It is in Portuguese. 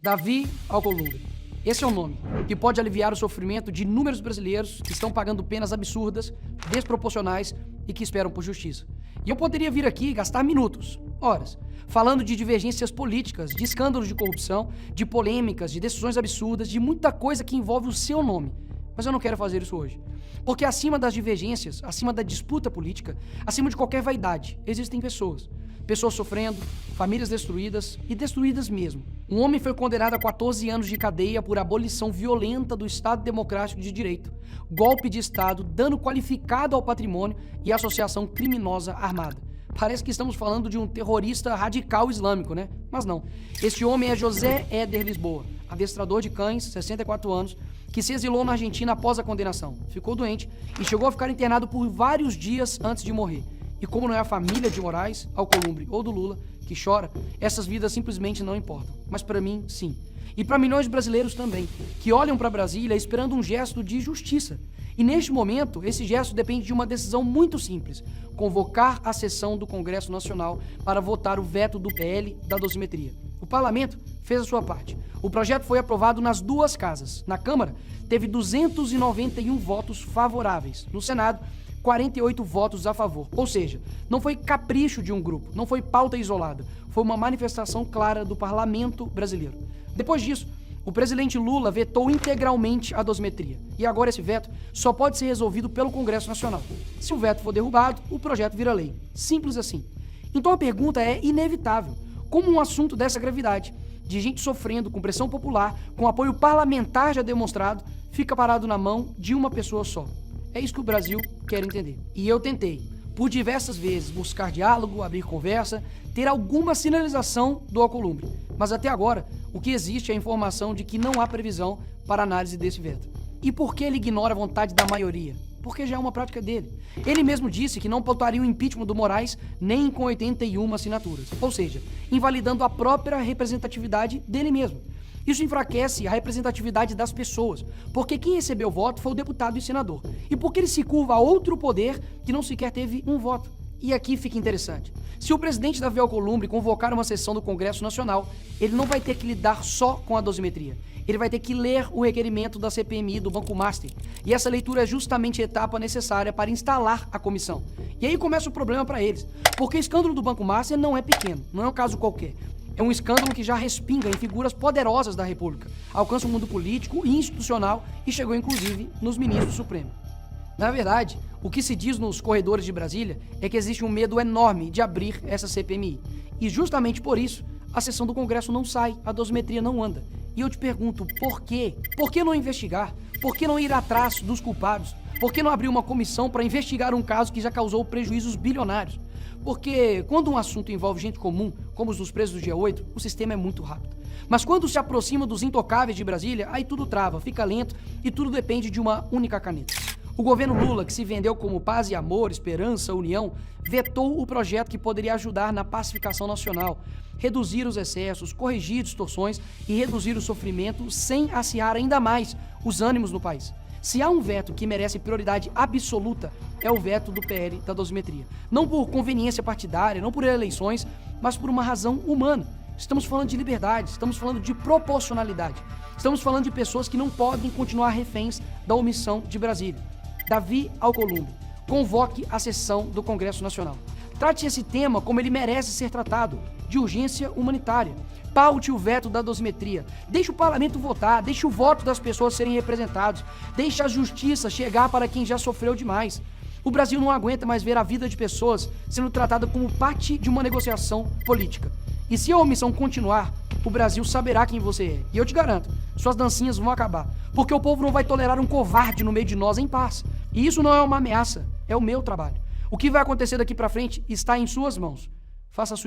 Davi Alcolumbre. Esse é o nome que pode aliviar o sofrimento de inúmeros brasileiros que estão pagando penas absurdas, desproporcionais e que esperam por justiça. E eu poderia vir aqui e gastar minutos, horas, falando de divergências políticas, de escândalos de corrupção, de polêmicas, de decisões absurdas, de muita coisa que envolve o seu nome. Mas eu não quero fazer isso hoje. Porque acima das divergências, acima da disputa política, acima de qualquer vaidade, existem pessoas. Pessoas sofrendo, famílias destruídas e destruídas mesmo. Um homem foi condenado a 14 anos de cadeia por abolição violenta do Estado Democrático de Direito, golpe de Estado, dano qualificado ao patrimônio e associação criminosa armada. Parece que estamos falando de um terrorista radical islâmico, né? Mas não. Este homem é José Éder Lisboa, adestrador de cães, 64 anos, que se exilou na Argentina após a condenação. Ficou doente e chegou a ficar internado por vários dias antes de morrer. E como não é a família de Moraes, Alcolumbre ou do Lula que chora, essas vidas simplesmente não importam. Mas para mim, sim. E para milhões de brasileiros também, que olham para Brasília esperando um gesto de justiça. E neste momento, esse gesto depende de uma decisão muito simples: convocar a sessão do Congresso Nacional para votar o veto do PL da dosimetria. O parlamento fez a sua parte. O projeto foi aprovado nas duas casas. Na Câmara, teve 291 votos favoráveis. No Senado, 48 votos a favor. Ou seja, não foi capricho de um grupo, não foi pauta isolada. Foi uma manifestação clara do parlamento brasileiro. Depois disso, o presidente Lula vetou integralmente a dosimetria. E agora esse veto só pode ser resolvido pelo Congresso Nacional. Se o veto for derrubado, o projeto vira lei. Simples assim. Então a pergunta é inevitável. Como um assunto dessa gravidade, de gente sofrendo com pressão popular, com apoio parlamentar já demonstrado, fica parado na mão de uma pessoa só? É isso que o Brasil quer entender. E eu tentei, por diversas vezes, buscar diálogo, abrir conversa, ter alguma sinalização do Alcolumbre. Mas até agora, o que existe é a informação de que não há previsão para análise desse veto. E por que ele ignora a vontade da maioria? Porque já é uma prática dele. Ele mesmo disse que não pautaria o impeachment do Moraes nem com 81 assinaturas. Ou seja, invalidando a própria representatividade dele mesmo. Isso enfraquece a representatividade das pessoas, porque quem recebeu o voto foi o deputado e senador. E porque ele se curva a outro poder que não sequer teve um voto. E aqui fica interessante. Se o presidente Davi Alcolumbre convocar uma sessão do Congresso Nacional, ele não vai ter que lidar só com a dosimetria. Ele vai ter que ler o requerimento da CPMI do Banco Master. E essa leitura é justamente a etapa necessária para instalar a comissão. E aí começa o problema para eles. Porque o escândalo do Banco Master não é pequeno, não é um caso qualquer. É um escândalo que já respinga em figuras poderosas da República, alcança o mundo político e institucional e chegou inclusive nos ministros supremos. Na verdade, o que se diz nos corredores de Brasília é que existe um medo enorme de abrir essa CPMI. E justamente por isso, a sessão do Congresso não sai, a dosimetria não anda. E eu te pergunto, por quê? Por que não investigar? Por que não ir atrás dos culpados? Por que não abrir uma comissão para investigar um caso que já causou prejuízos bilionários? Porque quando um assunto envolve gente comum, como os dos presos do dia 8, o sistema é muito rápido. Mas quando se aproxima dos intocáveis de Brasília, aí tudo trava, fica lento e tudo depende de uma única caneta. O governo Lula, que se vendeu como paz e amor, esperança, união, vetou o projeto que poderia ajudar na pacificação nacional, reduzir os excessos, corrigir distorções e reduzir o sofrimento sem acirrar ainda mais os ânimos no país. Se há um veto que merece prioridade absoluta, é o veto do PL da dosimetria. Não por conveniência partidária, não por eleições, mas por uma razão humana. Estamos falando de liberdade, estamos falando de proporcionalidade. Estamos falando de pessoas que não podem continuar reféns da omissão de Brasília. Davi Alcolumbre, convoque a sessão do Congresso Nacional. Trate esse tema como ele merece ser tratado, de urgência humanitária. Paute o veto da dosimetria. Deixe o parlamento votar, deixe o voto das pessoas serem representados, deixe a justiça chegar para quem já sofreu demais. O Brasil não aguenta mais ver a vida de pessoas sendo tratada como parte de uma negociação política. E se a omissão continuar, o Brasil saberá quem você é. E eu te garanto, suas dancinhas vão acabar. Porque o povo não vai tolerar um covarde no meio de nós em paz. E isso não é uma ameaça, é o meu trabalho. O que vai acontecer daqui para frente está em suas mãos. Faça a sua escolha.